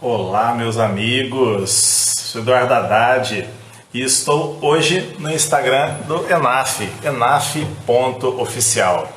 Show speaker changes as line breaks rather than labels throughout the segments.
Olá, meus amigos, sou Eduardo Haddad e estou hoje no Instagram do enaf.oficial.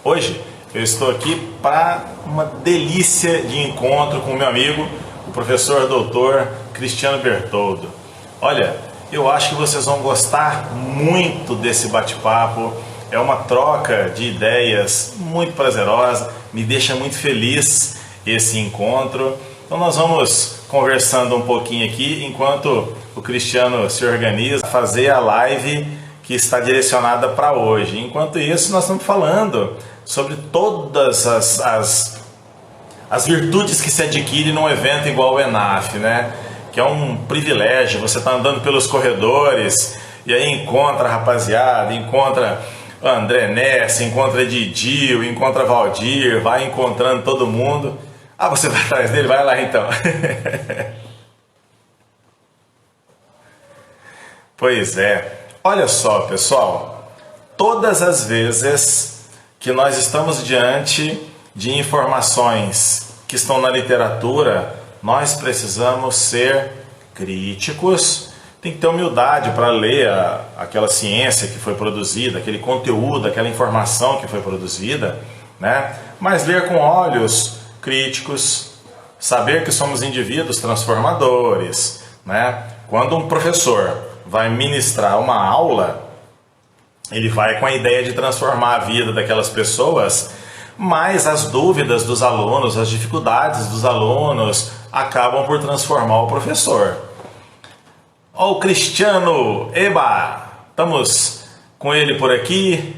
Hoje eu estou aqui para uma delícia de encontro com o meu amigo, o professor doutor Cristiano Bertoldo. Olha, eu acho que vocês vão gostar muito desse bate-papo, é uma troca de ideias muito prazerosa, me deixa muito feliz esse encontro. Então nós vamos conversando um pouquinho aqui enquanto o Cristiano se organiza a fazer a live que está direcionada para hoje. Enquanto isso, nós estamos falando sobre todas as virtudes que se adquire num evento igual o ENAF, né? Que é um privilégio, você está andando pelos corredores e aí encontra a rapaziada, encontra André Ness, encontra Didio, encontra Valdir, vai encontrando todo mundo. Ah, você vai atrás dele? Vai lá então. Pois é. Olha só, pessoal. Todas as vezes que nós estamos diante de informações que estão na literatura, nós precisamos ser críticos. Tem que ter humildade para ler aquela ciência que foi produzida, aquele conteúdo, aquela informação que foi produzida, né? Mas ler com olhos críticos, saber que somos indivíduos transformadores, né? Quando um professor vai ministrar uma aula, ele vai com a ideia de transformar a vida daquelas pessoas, mas as dúvidas dos alunos, as dificuldades dos alunos acabam por transformar o professor. Ó, o Cristiano, eba, estamos com ele por aqui.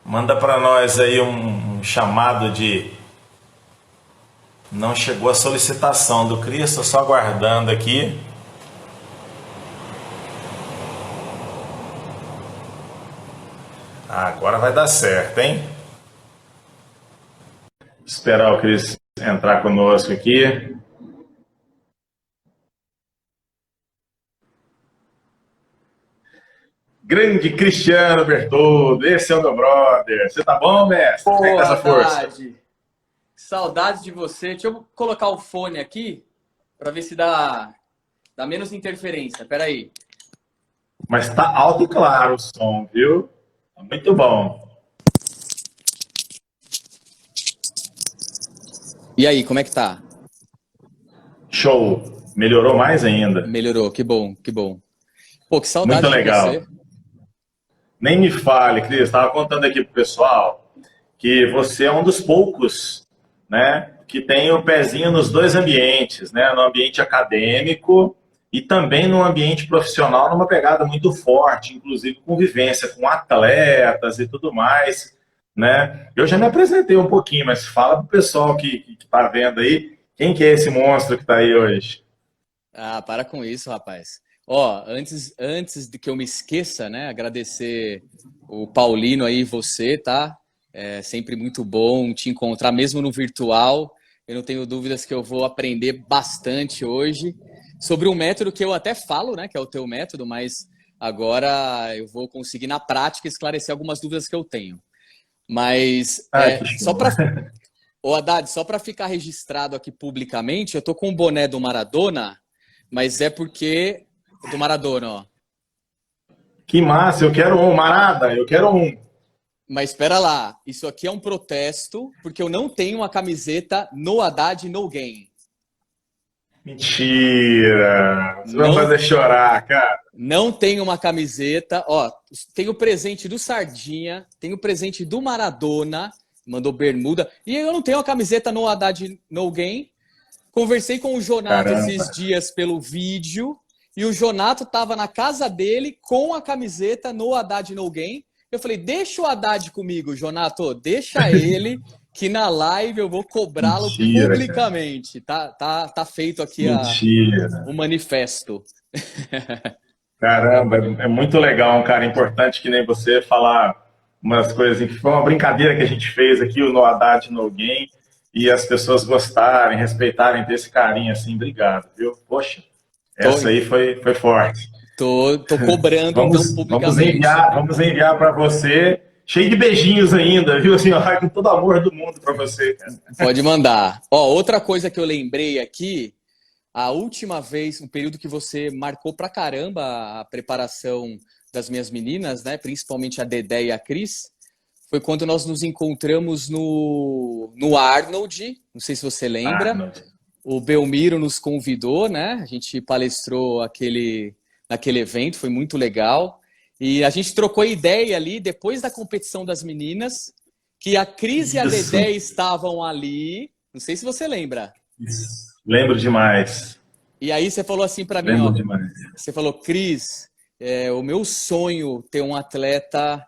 Manda para nós aí um chamado de... Não chegou a solicitação do Cristo, só aguardando aqui. Agora vai dar certo, hein? Esperar o Cristo entrar conosco aqui. Grande Cristiano Bertoldo, esse é o meu brother. Você tá bom, mestre? Como é que tá essa força?
Saudades de você. Deixa eu colocar o fone aqui para ver se dá menos interferência. Pera aí.
Mas tá alto e claro o som, viu? Tá muito bom.
E aí, como é que tá?
Show. Melhorou mais ainda.
Melhorou, que bom, que bom. Pô, que saudade
Muito legal.
de você.
Nem me fale, Cris, estava contando aqui pro pessoal que você é um dos poucos, né, que tem o pezinho nos dois ambientes, né, no ambiente acadêmico e também no ambiente profissional, numa pegada muito forte, inclusive convivência com atletas e tudo mais, né. Eu já me apresentei um pouquinho, mas fala pro pessoal que tá vendo aí, quem que é esse monstro que tá aí hoje?
Ah, para com isso, rapaz. Ó, antes de que eu me esqueça, né, agradecer o Paulino aí, você, tá? É sempre muito bom te encontrar, mesmo no virtual. Eu não tenho dúvidas que eu vou aprender bastante hoje sobre um método que eu até falo, né, que é o teu método, mas agora eu vou conseguir na prática esclarecer algumas dúvidas que eu tenho. Mas só para Ô, Haddad, só para ficar registrado aqui publicamente, eu tô com o boné do Maradona, mas é porque do Maradona, ó.
Que massa, eu quero um, Marada, eu quero um.
Mas espera lá, isso aqui é um protesto, porque eu não tenho uma camiseta no Haddad No Game.
Mentira! Você vai fazer chorar, cara.
Não tenho uma camiseta, ó, tem o presente do Sardinha, tem o presente do Maradona, mandou bermuda, e eu não tenho a camiseta no Haddad No Game. Conversei com o Jonato esses dias pelo vídeo, e o Jonato estava na casa dele com a camiseta no Haddad No Game. Eu falei, deixa o Haddad comigo, Jonato, deixa ele, que na live eu vou cobrá-lo publicamente. Tá feito aqui o manifesto.
Caramba, é muito legal, um cara importante que nem você falar umas coisas que foi uma brincadeira que a gente fez aqui, o No Haddad No Game, e as pessoas gostarem, respeitarem, ter esse carinho assim, obrigado, viu? Poxa. Essa aí foi forte.
Tô cobrando então publicamente.
Vamos enviar para você cheio de beijinhos ainda, viu? Assim, ó, com todo amor do mundo para você, cara.
Pode mandar. Ó, outra coisa que eu lembrei aqui, a última vez, um período que você marcou pra caramba a preparação das minhas meninas, né? Principalmente a Dedé e a Cris, foi quando nós nos encontramos no Arnold, não sei se você
Ah,
lembra.
não.
O Belmiro nos convidou, né? A gente palestrou naquele evento, foi muito legal. E a gente trocou ideia ali depois da competição das meninas, que a Cris e a
Isso,
Dedé estavam ali. Não sei se você lembra.
isso. Lembro demais.
E aí você falou assim para mim,
Lembro
ó,
demais.
você falou, Cris, o meu sonho ter um atleta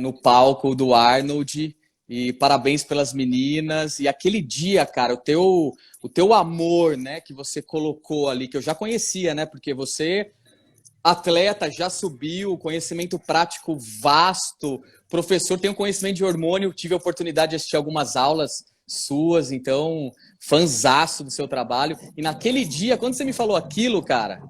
no palco do Arnold e parabéns pelas meninas. E aquele dia, cara, o teu amor, né, que você colocou ali, que eu já conhecia, né, porque você, atleta, já subiu, conhecimento prático vasto, professor, tem um conhecimento de hormônio, tive a oportunidade de assistir algumas aulas suas, então, fanzaço do seu trabalho. E naquele dia, quando você me falou aquilo, cara,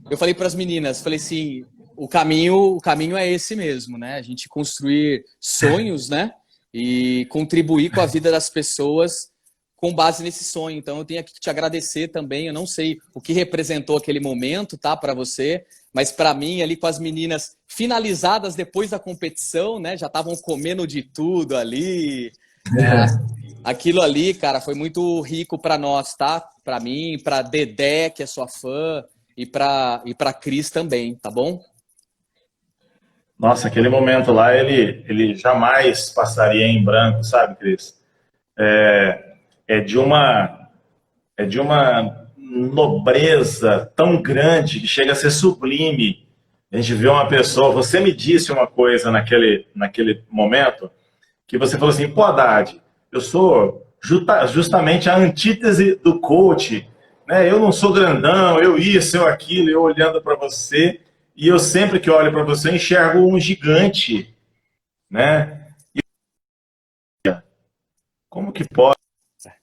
eu falei para as meninas, falei assim, o caminho é esse mesmo, né? A gente construir sonhos, né? E contribuir com a vida das pessoas com base nesse sonho. Então, eu tenho aqui que te agradecer também. Eu não sei o que representou aquele momento, tá, para você, mas para mim, ali com as meninas finalizadas depois da competição, né? Já estavam comendo de tudo ali. Aquilo ali, cara, foi muito rico para nós, tá? Para mim, para Dedé, que é sua fã, e para Cris também, tá bom?
Nossa, aquele momento lá, ele jamais passaria em branco, sabe, Cris? É de uma, é de uma nobreza tão grande que chega a ser sublime. A gente vê uma pessoa, você me disse uma coisa naquele momento, que você falou assim, pô, Haddad, eu sou justamente a antítese do coach, né? Eu não sou grandão, eu isso, eu aquilo, eu olhando para você, e eu sempre que olho para você, eu enxergo um gigante, né? Como que pode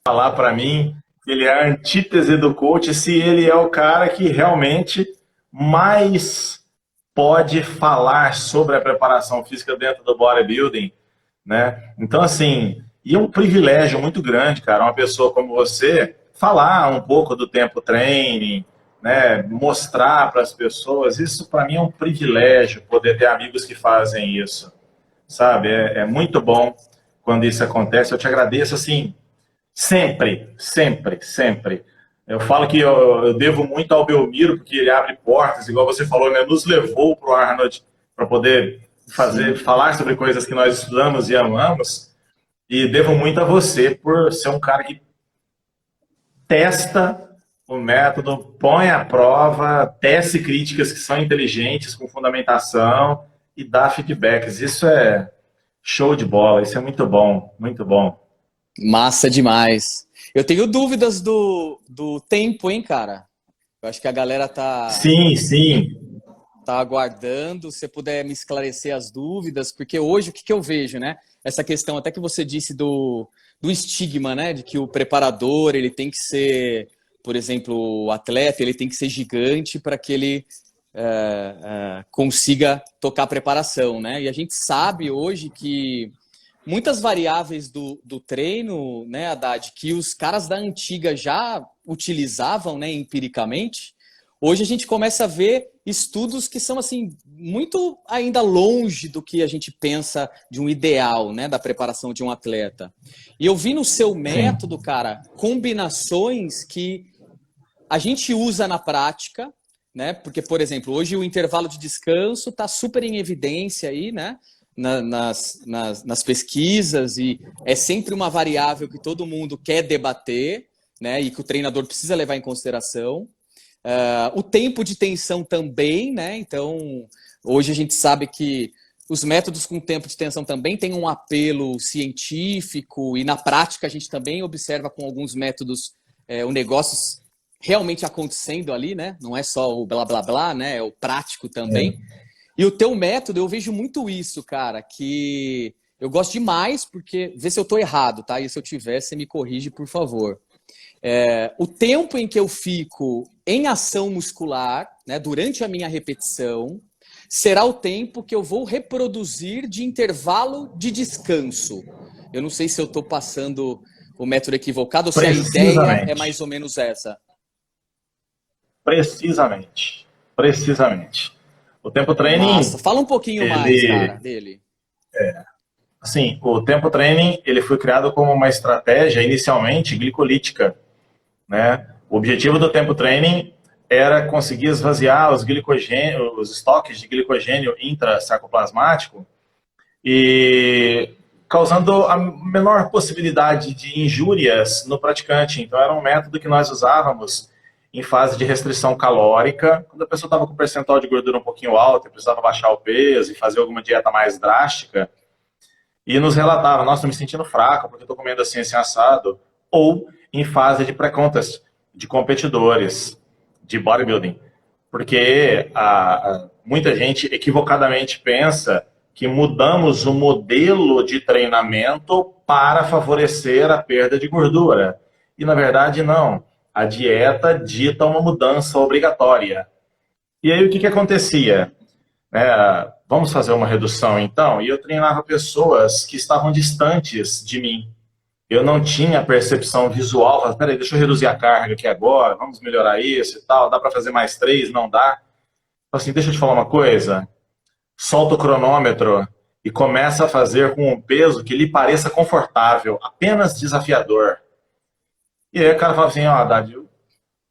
falar para mim que ele é a antítese do coach se ele é o cara que realmente mais pode falar sobre a preparação física dentro do bodybuilding, né? Então, assim, e é um privilégio muito grande, cara, uma pessoa como você falar um pouco do tempo training, né? Mostrar para as pessoas, isso para mim é um privilégio, poder ter amigos que fazem isso, sabe? É muito bom quando isso acontece. Eu te agradeço, assim, sempre, sempre, sempre. Eu falo que eu devo muito ao Belmiro, porque ele abre portas, igual você falou, né? Nos levou para o Arnold para poder
Sim.
falar sobre coisas que nós estudamos e amamos. E devo muito a você por ser um cara que testa o método, põe à prova, tece críticas que são inteligentes, com fundamentação e dá feedbacks. Isso é show de bola, isso é muito bom, muito bom.
Massa demais. Eu tenho dúvidas do tempo, hein, cara? Eu acho que a galera
Sim, sim.
tá aguardando. Se você puder me esclarecer as dúvidas, porque hoje o que eu vejo, né? Essa questão até que você disse do estigma, né? De que o preparador ele tem que ser, por exemplo, o atleta, ele tem que ser gigante para que ele consiga tocar a preparação, né? E a gente sabe hoje que muitas variáveis do treino, né, Haddad, que os caras da antiga já utilizavam, né, empiricamente, hoje a gente começa a ver estudos que são assim muito ainda longe do que a gente pensa de um ideal, né, da preparação de um atleta. E eu vi no seu
Sim.
método, cara, combinações que a gente usa na prática, né? Porque, por exemplo, hoje o intervalo de descanso está super em evidência aí, né? Nas pesquisas, e é sempre uma variável que todo mundo quer debater, né? E que o treinador precisa levar em consideração. O tempo de tensão também, né? Então, hoje a gente sabe que os métodos com tempo de tensão também têm um apelo científico, e na prática a gente também observa com alguns métodos o negócio realmente acontecendo ali, né? Não é só o blá blá blá, né? É o prático também. E o teu método, eu vejo muito isso, cara, que eu gosto demais, porque vê se eu tô errado, tá? E se eu tiver, você me corrige, por favor. O tempo em que eu fico em ação muscular, né, durante a minha repetição, será o tempo que eu vou reproduzir de intervalo de descanso. Eu não sei se eu estou passando o método equivocado ou se a ideia é mais ou menos essa.
Precisamente. Precisamente. O tempo training...
Massa. Fala um pouquinho mais, cara, dele.
Assim, o tempo training, ele foi criado como uma estratégia, inicialmente, glicolítica, né? O objetivo do tempo training era conseguir esvaziar os estoques de glicogênio intrasarcoplasmático e causando a menor possibilidade de injúrias no praticante. Então, era um método que nós usávamos em fase de restrição calórica, quando a pessoa estava com o percentual de gordura um pouquinho alto e precisava baixar o peso e fazer alguma dieta mais drástica, e nos relatava, nossa, estou me sentindo fraco porque estou comendo assim, assim, assado, ou em fase de pré-contest, de competidores, de bodybuilding, porque muita gente equivocadamente pensa que mudamos o modelo de treinamento para favorecer a perda de gordura. E, na verdade, não. A dieta dita uma mudança obrigatória. E aí, o que acontecia? Vamos fazer uma redução, então? E eu treinava pessoas que estavam distantes de mim. Eu não tinha percepção visual. Falei, peraí, deixa eu reduzir a carga aqui agora, vamos melhorar isso e tal. Dá para fazer mais 3? Não dá. Assim, deixa eu te falar uma coisa. Solta o cronômetro e começa a fazer com um peso que lhe pareça confortável, apenas desafiador. E aí o cara fala assim, Haddad, eu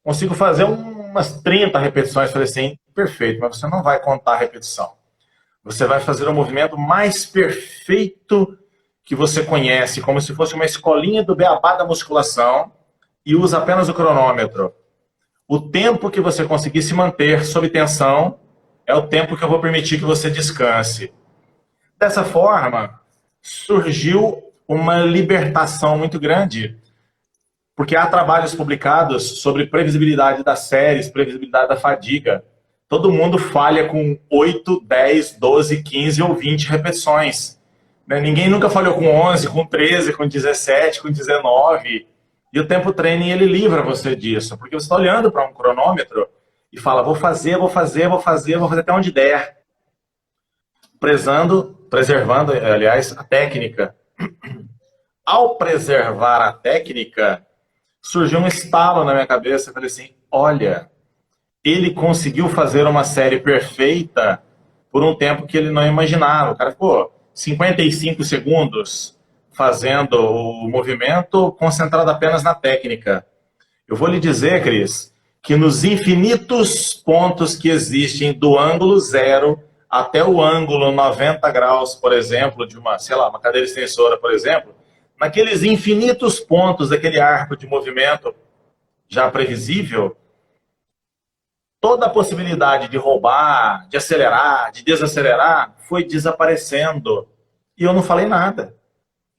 consigo fazer umas 30 repetições. Eu falei assim, perfeito, mas você não vai contar a repetição. Você vai fazer o movimento mais perfeito que você conhece, como se fosse uma escolinha do beabá da musculação, e usa apenas o cronômetro. O tempo que você conseguir se manter sob tensão é o tempo que eu vou permitir que você descanse. Dessa forma, surgiu uma libertação muito grande, porque há trabalhos publicados sobre previsibilidade das séries, previsibilidade da fadiga. Todo mundo falha com 8, 10, 12, 15 ou 20 repetições. Ninguém nunca falhou com 11, com 13, com 17, com 19. E o tempo training, ele livra você disso, porque você está olhando para um cronômetro e fala, vou fazer até onde der. Preservando, aliás, a técnica. Ao preservar a técnica, surgiu um estalo na minha cabeça. Eu falei assim, olha, ele conseguiu fazer uma série perfeita por um tempo que ele não imaginava. O cara ficou 55 segundos fazendo o movimento concentrado apenas na técnica. Eu vou lhe dizer, Cris, que nos infinitos pontos que existem do ângulo 0 até o ângulo 90 graus, por exemplo, de uma cadeira extensora, por exemplo, naqueles infinitos pontos daquele arco de movimento já previsível, toda a possibilidade de roubar, de acelerar, de desacelerar, foi desaparecendo. E eu não falei nada.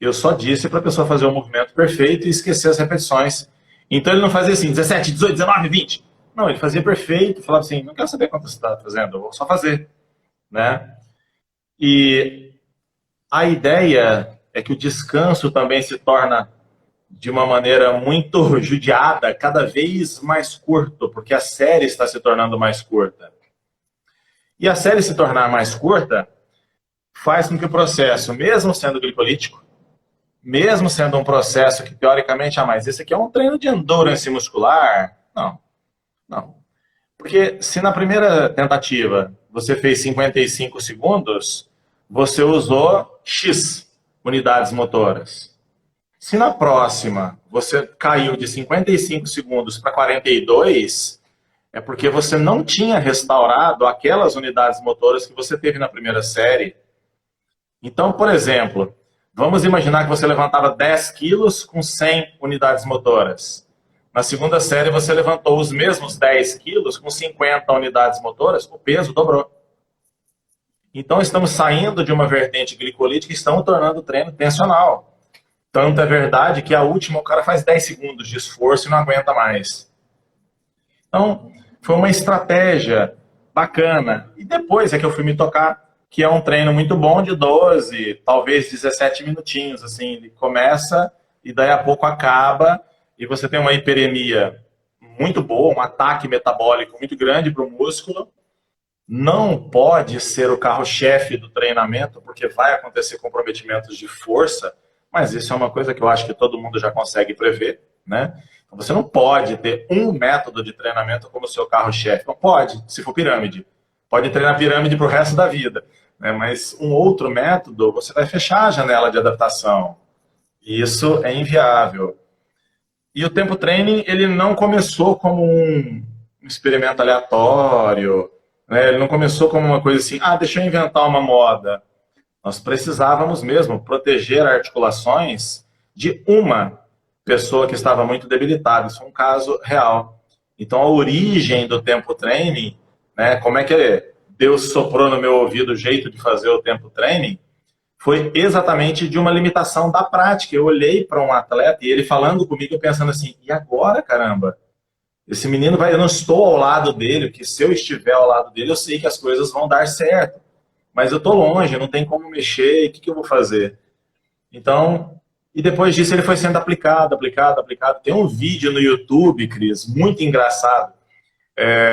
Eu só disse para a pessoa fazer o movimento perfeito e esquecer as repetições. Então ele não fazia assim, 17, 18, 19, 20. Não, ele fazia perfeito, falava assim, não quero saber quanto você está fazendo, eu vou só fazer. E a ideia é que o descanso também se torna, de uma maneira muito judiada, cada vez mais curto, porque a série está se tornando mais curta. E a série se tornar mais curta faz com que o processo, mesmo sendo glicolítico, mesmo sendo um processo que teoricamente, mas esse aqui é um treino de endurance muscular, não. Porque se na primeira tentativa você fez 55 segundos, você usou X unidades motoras. Se na próxima você caiu de 55 segundos para 42, é porque você não tinha restaurado aquelas unidades motoras que você teve na primeira série. Então, por exemplo, vamos imaginar que você levantava 10 quilos com 100 unidades motoras. Na segunda série você levantou os mesmos 10 quilos com 50 unidades motoras, o peso dobrou. Então estamos saindo de uma vertente glicolítica e estamos tornando o treino tensional. Tanto é verdade que a última o cara faz 10 segundos de esforço e não aguenta mais. Então, foi uma estratégia bacana. E depois é que eu fui me tocar que é um treino muito bom de 12, talvez 17 minutinhos. Assim, ele começa e daí a pouco acaba e você tem uma hiperemia muito boa, um ataque metabólico muito grande para o músculo. não pode ser o carro-chefe do treinamento, porque vai acontecer comprometimentos de força, mas isso é uma coisa que eu acho que todo mundo já consegue prever, né? Então, você não pode ter um método de treinamento como seu carro-chefe. Não pode, se for pirâmide. Pode treinar pirâmide para o resto da vida, né? Mas um outro método, você vai fechar a janela de adaptação. E isso é inviável. E o tempo training, ele não começou como um experimento aleatório, né? Ele não começou como uma coisa assim, deixa eu inventar uma moda. Nós precisávamos mesmo proteger articulações de uma pessoa que estava muito debilitada. Isso é um caso real. Então, a origem do tempo training, né, como é que Deus soprou no meu ouvido o jeito de fazer o tempo training, foi exatamente de uma limitação da prática. Eu olhei para um atleta e ele falando comigo, eu pensando assim, e agora, caramba? Esse menino vai, eu não estou ao lado dele, porque se eu estiver ao lado dele, eu sei que as coisas vão dar certo. Mas eu estou longe, não tem como mexer, o que eu vou fazer? Então, e depois disso ele foi sendo aplicado. Tem um vídeo no YouTube, Cris, muito engraçado.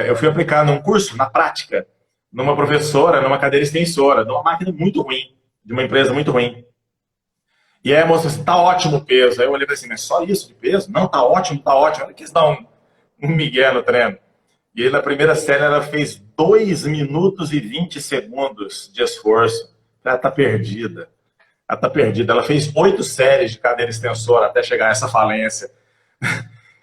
Eu fui aplicar num curso, na prática, numa professora, numa cadeira extensora, numa máquina muito ruim, de uma empresa muito ruim. E aí a moça disse, tá ótimo o peso. Aí eu olhei e falei assim, mas só isso de peso? Não, tá ótimo, tá ótimo. Ela quis dar um migué no treino. E aí na primeira série ela fez 2 minutos e 20 segundos de esforço. Ela tá perdida. Ela tá perdida. Ela fez 8 séries de cadeira extensora até chegar a essa falência.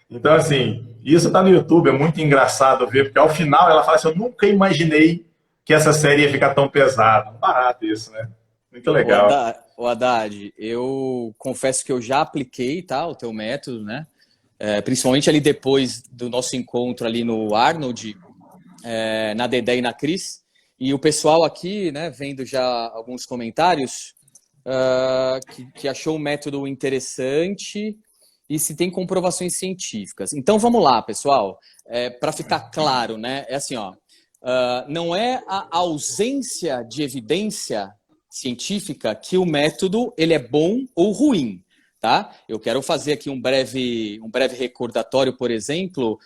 Então, assim, isso tá no YouTube, é muito engraçado ver, porque ao final ela fala assim, eu nunca imaginei que essa série ia ficar tão pesada. Barato isso, né? Muito legal.
O Haddad, eu confesso que eu já apliquei, tá, o teu método, né? Principalmente ali depois do nosso encontro ali no Arnold, na Dedé e na Cris. E o pessoal aqui, né, vendo já alguns comentários, que achou o método interessante e se tem comprovações científicas. Então vamos lá, pessoal, para ficar claro, né? É assim, ó, não é a ausência de evidência científica que o método ele é bom ou ruim, tá? Eu quero fazer aqui um breve recordatório, por exemplo,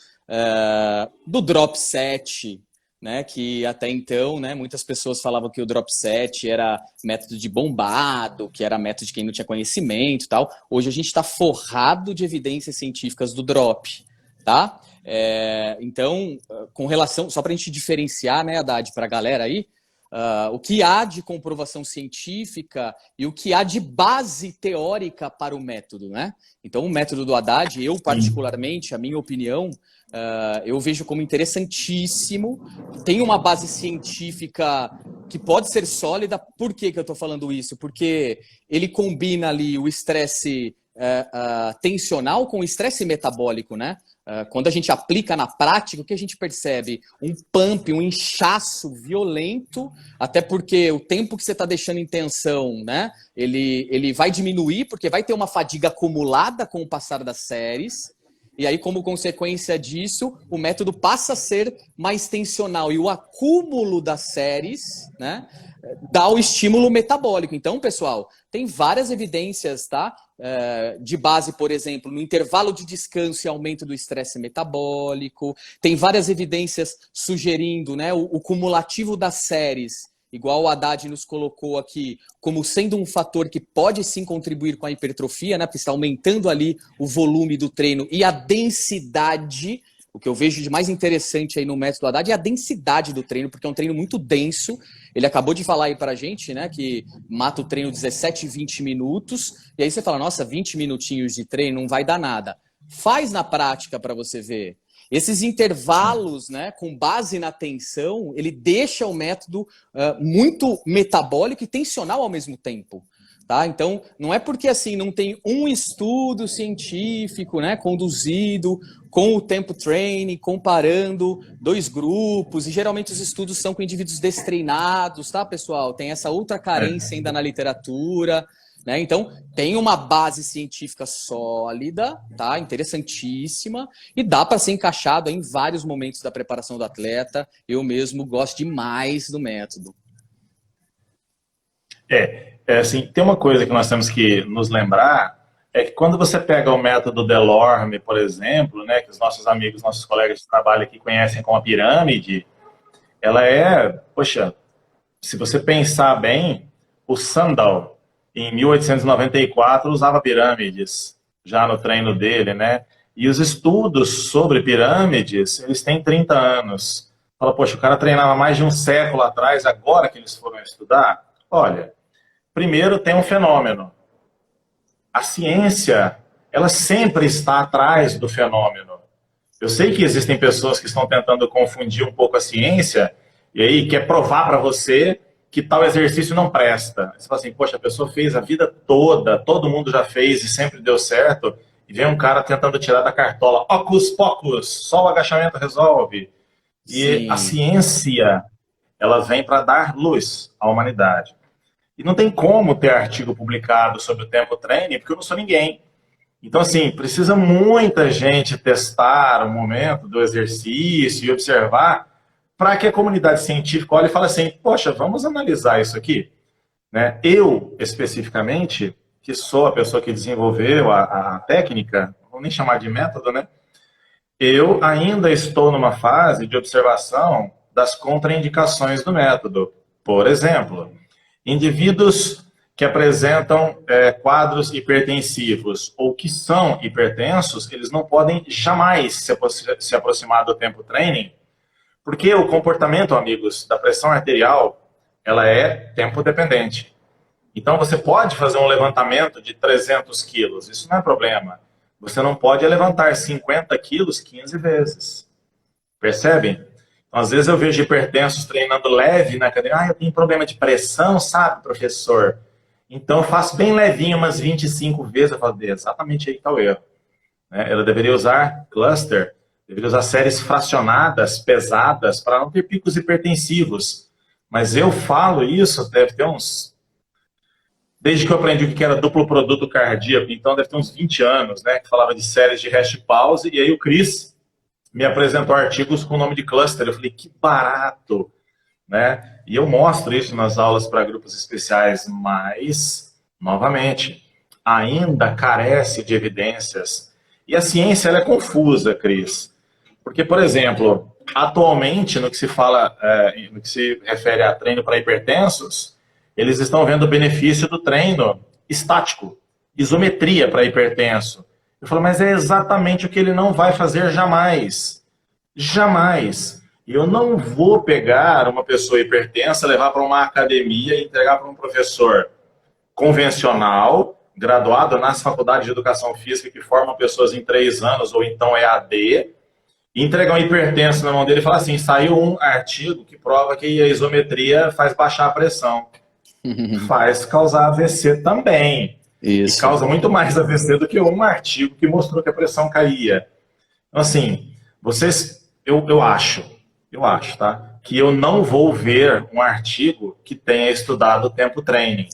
do drop set, né? Que até então, né, muitas pessoas falavam que o drop set era método de bombado, que era método de quem não tinha conhecimento e tal. Hoje a gente está forrado de evidências científicas do drop, tá? Então, com relação, só para a gente diferenciar, né, Haddad, para a galera aí, o que há de comprovação científica e o que há de base teórica para o método, né? Então, o método do Haddad, eu particularmente, a minha opinião, eu vejo como interessantíssimo. Tem uma base científica que pode ser sólida. Por que eu estou falando isso? Porque ele combina ali o estresse tensional com o estresse metabólico, né? Quando a gente aplica na prática, o que a gente percebe? Um pump, um inchaço violento, até porque o tempo que você está deixando em tensão, né? Ele vai diminuir, porque vai ter uma fadiga acumulada com o passar das séries. E aí, como consequência disso, o método passa a ser mais tensional. E o acúmulo das séries, né, dá o estímulo metabólico. Então, pessoal, tem várias evidências, tá? De base, por exemplo, no intervalo de descanso e aumento do estresse metabólico. Tem várias evidências sugerindo, né, o cumulativo das séries, igual o Haddad nos colocou aqui, como sendo um fator que pode sim contribuir com a hipertrofia, né? Porque está aumentando ali o volume do treino e a densidade. O que eu vejo de mais interessante aí no método Haddad é a densidade do treino, porque é um treino muito denso. Ele acabou de falar aí pra gente, né, que mata o treino 17, 20 minutos. E aí você fala, nossa, 20 minutinhos de treino não vai dar nada. Faz na prática para você ver. Esses intervalos, né, com base na tensão, ele deixa o método muito metabólico e tensional ao mesmo tempo. Tá? Então, não é porque assim não tem um estudo científico, né, conduzido com o tempo training, comparando 2 grupos, e geralmente os estudos são com indivíduos destreinados, tá, pessoal? Tem essa outra carência ainda na literatura, né? Então, tem uma base científica sólida, tá? Interessantíssima, e dá para ser encaixado em vários momentos da preparação do atleta. Eu mesmo gosto demais do método.
Assim, tem uma coisa que nós temos que nos lembrar, é que quando você pega o método Delorme, por exemplo, né, que os nossos amigos, nossos colegas de trabalho aqui conhecem como a pirâmide, ela é, poxa, se você pensar bem, o Sandal, em 1894, usava pirâmides, já no treino dele, né? E os estudos sobre pirâmides, eles têm 30 anos. Fala, poxa, o cara treinava mais de um século atrás, agora que eles foram estudar? Olha, primeiro tem um fenômeno. A ciência, ela sempre está atrás do fenômeno. Eu sei que existem pessoas que estão tentando confundir um pouco a ciência e aí quer provar para você que tal exercício não presta. Você fala assim, poxa, a pessoa fez a vida toda, todo mundo já fez e sempre deu certo, e vem um cara tentando tirar da cartola, ocus pocus, só o agachamento resolve. E a
Sim.
ciência, ela vem para dar luz à humanidade. E não tem como ter artigo publicado sobre o tempo training, porque eu não sou ninguém. Então, assim, precisa muita gente testar o momento do exercício e observar para que a comunidade científica olhe e fale assim, poxa, vamos analisar isso aqui. Né? Eu, especificamente, que sou a pessoa que desenvolveu a técnica, não vou nem chamar de método, né? Eu ainda estou numa fase de observação das contraindicações do método. Por exemplo, indivíduos que apresentam quadros hipertensivos ou que são hipertensos, eles não podem jamais se aproximar do tempo training, porque o comportamento, amigos, da pressão arterial, ela é tempo dependente. Então, você pode fazer um levantamento de 300 quilos, isso não é problema. Você não pode levantar 50 quilos 15 vezes. Percebem? Então, às vezes eu vejo hipertensos treinando leve na academia. Ah, eu tenho problema de pressão, sabe, professor? Então, eu faço bem levinho, umas 25 vezes. Eu falo, exatamente aí que está o erro. Ela deveria usar cluster, deveria usar séries fracionadas, pesadas, para não ter picos hipertensivos. Mas eu falo isso, deve ter uns... Desde que eu aprendi o que era duplo produto cardíaco, então deve ter uns 20 anos, né? Que falava de séries de rest pause, e aí o Chris me apresentou artigos com o nome de cluster. Eu falei, que barato, né? E eu mostro isso nas aulas para grupos especiais, mas, novamente, ainda carece de evidências. E a ciência, ela é confusa, Cris. Porque, por exemplo, atualmente, no que se fala, no que se refere a treino para hipertensos, eles estão vendo o benefício do treino estático, isometria para hipertenso. Eu falo, mas é exatamente o que ele não vai fazer jamais. Jamais. Eu não vou pegar uma pessoa hipertensa, levar para uma academia e entregar para um professor convencional, graduado nas faculdades de educação física que formam pessoas em 3 anos, ou então EAD, e entregar um hipertenso na mão dele e falar assim, saiu um artigo que prova que a isometria faz baixar a pressão. Faz causar AVC também.
Isso.
E causa muito mais AVC do que um artigo que mostrou que a pressão caía. Então, assim, vocês, eu acho, tá? Que eu não vou ver um artigo que tenha estudado o tempo training.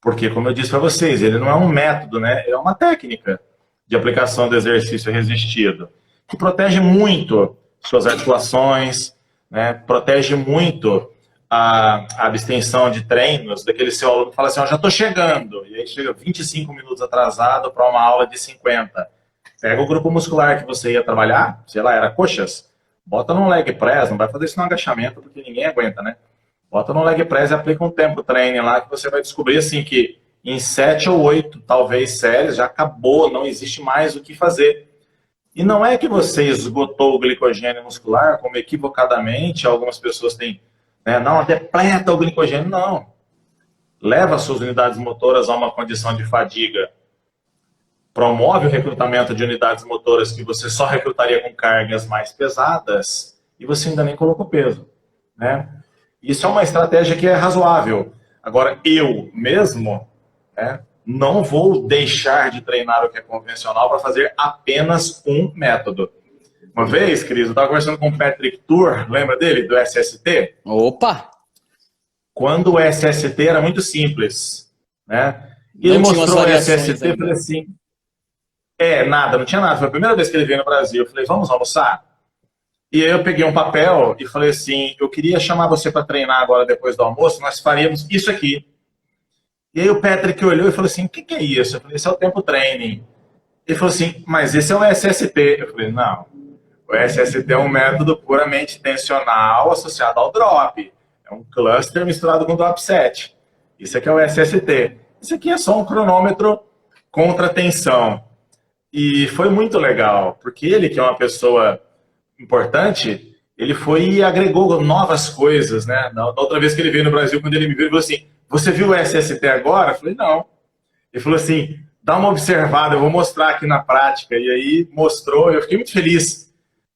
Porque, como eu disse para vocês, ele não é um método, né? É uma técnica de aplicação do exercício resistido, que protege muito suas articulações, né? Protege muito a abstenção de treinos, daquele seu aluno que fala assim, já estou chegando, e aí chega 25 minutos atrasado para uma aula de 50. Pega o grupo muscular que você ia trabalhar, sei lá, era coxas, bota no leg press, não vai fazer isso no agachamento, porque ninguém aguenta, né? Bota no leg press e aplica um tempo treino lá, que você vai descobrir assim que em 7 ou 8, talvez, séries, já acabou, não existe mais o que fazer. E não é que você esgotou o glicogênio muscular, como equivocadamente algumas pessoas têm, não, depleta o glicogênio, não. Leva suas unidades motoras a uma condição de fadiga. Promove o recrutamento de unidades motoras que você só recrutaria com cargas mais pesadas e você ainda nem colocou peso, né? Isso é uma estratégia que é razoável. Agora, eu mesmo, não vou deixar de treinar o que é convencional para fazer apenas um método. Uma vez, Cris, eu estava conversando com o Patrick Tour, lembra dele, do SST?
Opa!
Quando o SST era muito simples, né? E ele mostrou o SST e falei assim, nada, não tinha nada. Foi a primeira vez que ele veio no Brasil. Eu falei, vamos almoçar? E aí eu peguei um papel e falei assim, eu queria chamar você para treinar agora depois do almoço, nós faríamos isso aqui. E aí o Patrick olhou e falou assim, o que é isso? Eu falei, esse é o tempo training. Ele falou assim, mas esse é o SST. Eu falei, não. O SST é um método puramente tensional associado ao drop. É um cluster misturado com drop set. Isso aqui é o SST. Isso aqui é só um cronômetro contra tensão. E foi muito legal, porque ele, que é uma pessoa importante, ele foi e agregou novas coisas, né? Da outra vez que ele veio no Brasil, quando ele me viu, ele falou assim, você viu o SST agora? Eu falei, não. Ele falou assim, dá uma observada, eu vou mostrar aqui na prática. E aí mostrou, eu fiquei muito feliz,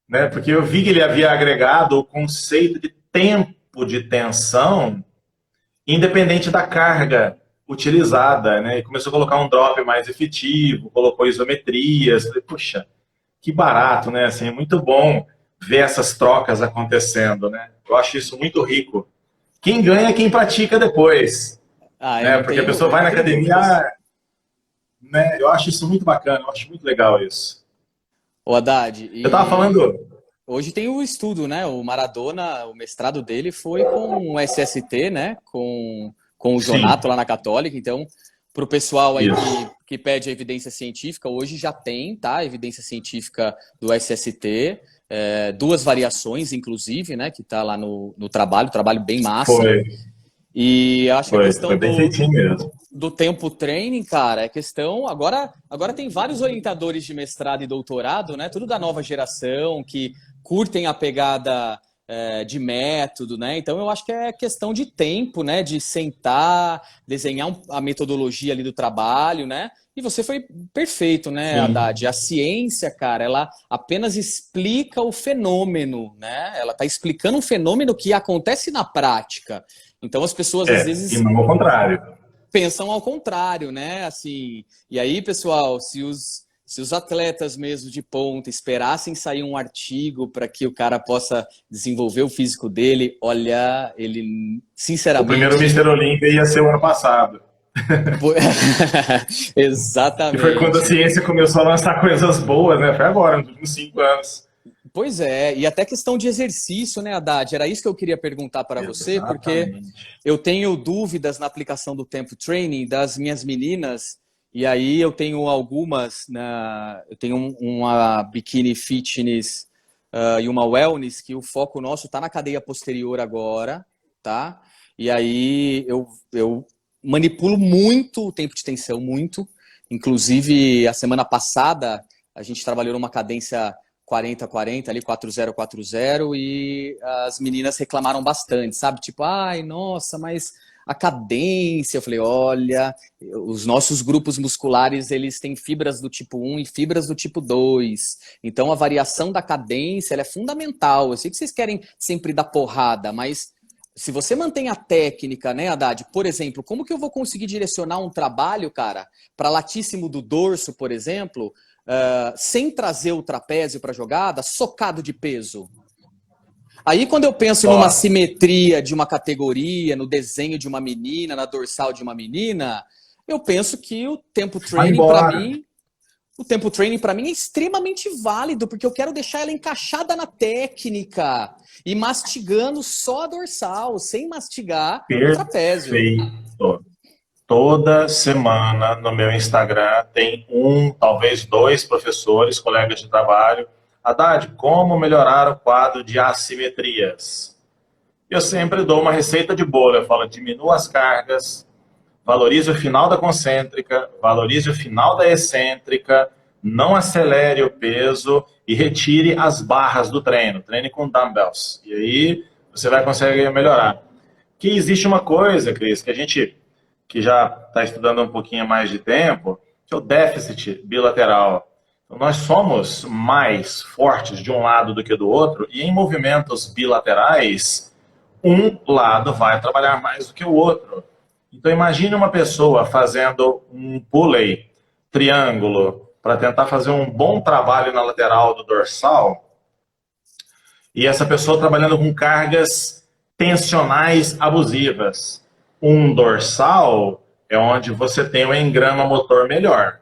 né? Porque eu vi que ele havia agregado o conceito de tempo de tensão independente da carga utilizada, né? E começou a colocar um drop mais efetivo, colocou isometrias. Falei, puxa, que barato, né? Assim, é muito bom ver essas trocas acontecendo, né? Eu acho isso muito rico. Quem ganha é quem pratica depois, né? Porque a pessoa vai na academia, né? Eu acho isso muito bacana, eu acho muito legal isso.
Ô, Haddad,
Eu tava falando...
Hoje tem o estudo, né? O Maradona, o mestrado dele foi com o SST, né? Com o Jonato lá na Católica. Então, para o pessoal aí que pede a evidência científica, hoje já tem, tá? Evidência científica do SST, duas variações, inclusive, né? Que tá lá no trabalho bem massa.
Foi.
E acho que a questão
bem feitinho mesmo.
Do tempo training, cara, é questão... Agora tem vários orientadores de mestrado e doutorado, né? Tudo da nova geração, que curtem a pegada de método, né? Então, eu acho que é questão de tempo, né? De sentar, desenhar a metodologia ali do trabalho, né? E você foi perfeito, né, Haddad? A ciência, cara, ela apenas explica o fenômeno, né? Ela tá explicando um fenômeno que acontece na prática. Então, as pessoas, às vezes...
E não ao contrário.
Pensam ao contrário, né? Assim, e aí, pessoal, se os atletas mesmo de ponta esperassem sair um artigo para que o cara possa desenvolver o físico dele, olha, ele, sinceramente...
O primeiro Mr. Olímpia ia ser o ano passado.
Exatamente.
E foi quando a ciência começou a lançar coisas boas, né? Foi agora, nos últimos 5 anos.
Pois é, e até questão de exercício, né, Haddad? Era isso que eu queria perguntar para você, porque eu tenho dúvidas na aplicação do tempo training das minhas meninas, e aí eu tenho algumas, eu tenho uma bikini fitness e uma wellness, que o foco nosso está na cadeia posterior agora, tá? E aí eu manipulo muito o tempo de tensão, muito. Inclusive, a semana passada, a gente trabalhou numa cadência 40-40, ali 40-40, e as meninas reclamaram bastante, sabe? Tipo, ai, nossa, mas a cadência... Eu falei, olha, os nossos grupos musculares, eles têm fibras do tipo 1 e fibras do tipo 2. Então, a variação da cadência, ela é fundamental. Eu sei que vocês querem sempre dar porrada, mas se você mantém a técnica, né, Haddad? Por exemplo, como que eu vou conseguir direcionar um trabalho, cara, para latíssimo do dorso, por exemplo... sem trazer o trapézio para a jogada, socado de peso. Aí, quando eu penso numa simetria de uma categoria, no desenho de uma menina, na dorsal de uma menina, eu penso que o tempo training para mim é extremamente válido, porque eu quero deixar ela encaixada na técnica e mastigando só a dorsal, sem mastigar o trapézio.
Perfeito. Toda semana no meu Instagram tem talvez 2 professores, colegas de trabalho. Haddad, como melhorar o quadro de assimetrias? Eu sempre dou uma receita de bolo. Eu falo, diminua as cargas, valorize o final da concêntrica, valorize o final da excêntrica, não acelere o peso e retire as barras do treino. Treine com dumbbells. E aí você vai conseguir melhorar. Que existe uma coisa, Cris, que a gente... que já está estudando um pouquinho mais de tempo, que é o déficit bilateral. Então, nós somos mais fortes de um lado do que do outro, e em movimentos bilaterais, um lado vai trabalhar mais do que o outro. Então, imagine uma pessoa fazendo um pulley, triângulo, para tentar fazer um bom trabalho na lateral do dorsal, e essa pessoa trabalhando com cargas tensionais abusivas. Um dorsal é onde você tem um engrama motor melhor.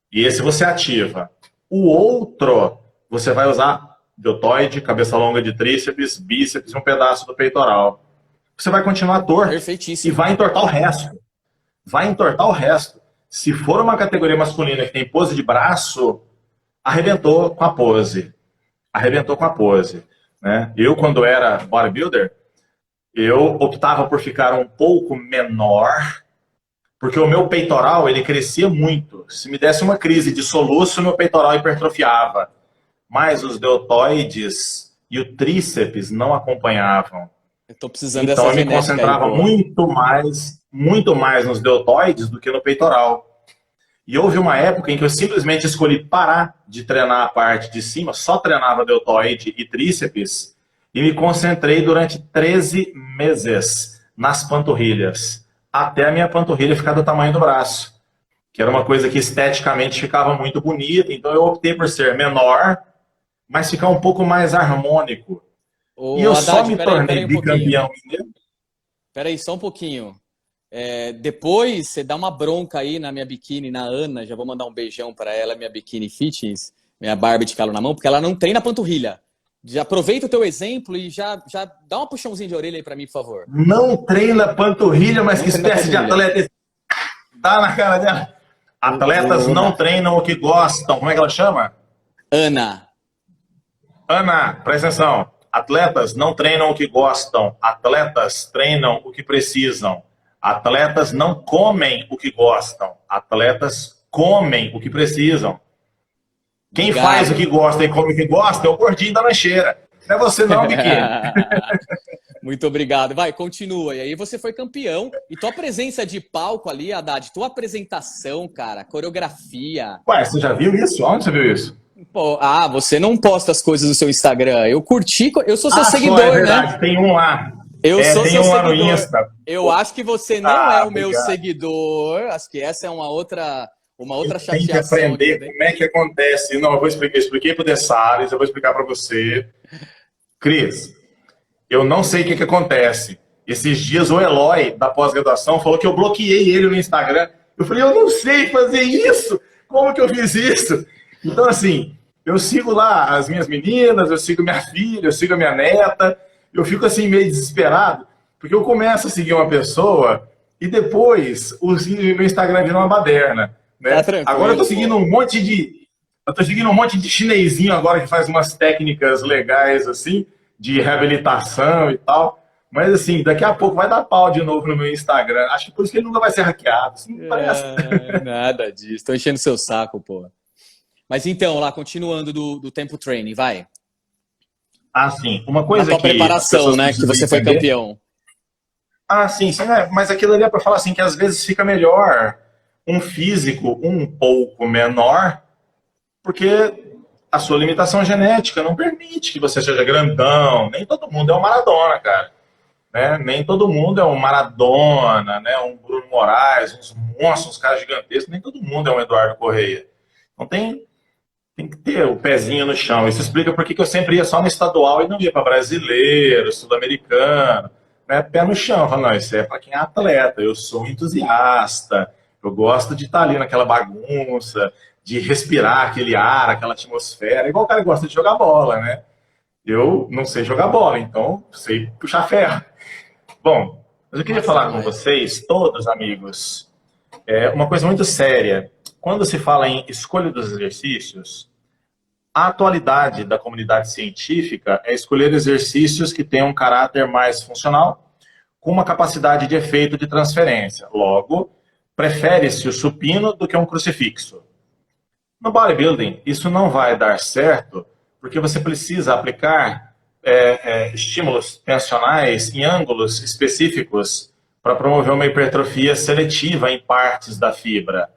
E esse você ativa. O outro, você vai usar deltoide, cabeça longa de tríceps, bíceps e um pedaço do peitoral. Você vai continuar torto.
Perfeitíssimo.
E vai entortar o resto. Vai entortar o resto. Se for uma categoria masculina que tem pose de braço, arrebentou com a pose. arrebentou com a pose, né? Eu, quando era bodybuilder, eu optava por ficar um pouco menor, porque o meu peitoral, ele crescia muito. Se me desse uma crise de soluço, meu peitoral hipertrofiava. Mas os deltoides e o tríceps não acompanhavam.
Eu tô precisando
Então
dessa
eu me
genética aí,
concentrava
pô.
muito mais nos deltoides do que no peitoral. E houve uma época em que eu simplesmente escolhi parar de treinar a parte de cima, só treinava deltoide e tríceps, e me concentrei durante 13 meses nas panturrilhas, até a minha panturrilha ficar do tamanho do braço, que era uma coisa que esteticamente ficava muito bonita, então eu optei por ser menor, mas ficar um pouco mais harmônico. E
Ô,
eu só
Haddad,
me
peraí
tornei
um pouquinho.
bicampeão mineiro.
Peraí, só um pouquinho. Depois você dá uma bronca aí na minha biquíni, na Ana, já vou mandar um beijão para ela, minha biquíni fitness, minha Barbie de calo na mão, porque ela não treina panturrilha. Já aproveita o teu exemplo e já dá um puxãozinho de orelha aí para mim, por favor.
Não treina panturrilha, mas
Não
que
treina
espécie de
panturrilha.
atleta é esse? Tá na cara dela. Atletas não treinam o que gostam. Como é que ela chama?
Ana.
Ana, presta atenção. Atletas não treinam o que gostam. Atletas treinam o que precisam. Atletas não comem o que gostam. Atletas comem o que precisam. Quem
Obrigado.
faz o que gosta e come o que gosta é o gordinho da lancheira. Não é você não, biquíni.
Muito obrigado. Vai, continua. E aí você foi campeão. E tua presença de palco ali, Haddad, tua apresentação, cara, coreografia.
Ué, você já viu isso? Onde você viu isso?
Pô, você não posta as coisas no seu Instagram. Eu curti, eu sou seu seguidor,
é verdade,
né?
tem um lá.
Eu sou
tem
seu
um lá no
seguidor.
Insta.
Eu acho que você não é o meu
obrigado.
seguidor. Acho que essa é uma outra chateação.
Tem que aprender como é que acontece. Não, eu expliquei para o Dessares, eu vou explicar para você. Cris, eu não sei o que acontece. Esses dias o Eloy, da pós-graduação, falou que eu bloqueei ele no Instagram. Eu falei, eu não sei fazer isso. Como que eu fiz isso? Então, assim, eu sigo lá as minhas meninas, eu sigo minha filha, eu sigo a minha neta. Eu fico assim meio desesperado, porque eu começo a seguir uma pessoa e depois o meu Instagram vira uma baderna. Né?
Tá
agora eu tô seguindo um monte de. Eu tô seguindo um monte de chinesinho agora que faz umas técnicas legais assim, de reabilitação e tal. Mas assim, daqui a pouco vai dar pau de novo no meu Instagram. Acho que por isso que ele nunca vai ser hackeado. Assim, parece.
Nada disso. Tô enchendo seu saco, pô. Mas então, lá, continuando do tempo training, vai.
Sim. Uma coisa
a tua
que
preparação, né? Que você foi campeão.
Sim, mas aquilo ali é para falar assim, que às vezes fica melhor um físico um pouco menor, porque a sua limitação genética não permite que você seja grandão. Nem todo mundo é um Maradona, cara. Né? Nem todo mundo é um Maradona, né? Um Bruno Moraes, uns monstros, uns caras gigantescos. Nem todo mundo é um Eduardo Correia. Então tem que ter o pezinho no chão. Isso explica por que eu sempre ia só no estadual e não ia para brasileiro, sul-americano. Né? Pé no chão. Falo, não, isso é para quem é atleta. Eu sou um entusiasta. Eu gosto de estar ali naquela bagunça, de respirar aquele ar, aquela atmosfera. Igual o cara gosta de jogar bola, né? Eu não sei jogar bola, então sei puxar ferro. Bom, mas eu queria falar com vocês, todos amigos, uma coisa muito séria. Quando se fala em escolha dos exercícios, a atualidade da comunidade científica é escolher exercícios que tenham um caráter mais funcional, com uma capacidade de efeito de transferência. Logo, prefere-se o supino do que um crucifixo. No bodybuilding, isso não vai dar certo, porque você precisa aplicar estímulos tensionais em ângulos específicos para promover uma hipertrofia seletiva em partes da fibra.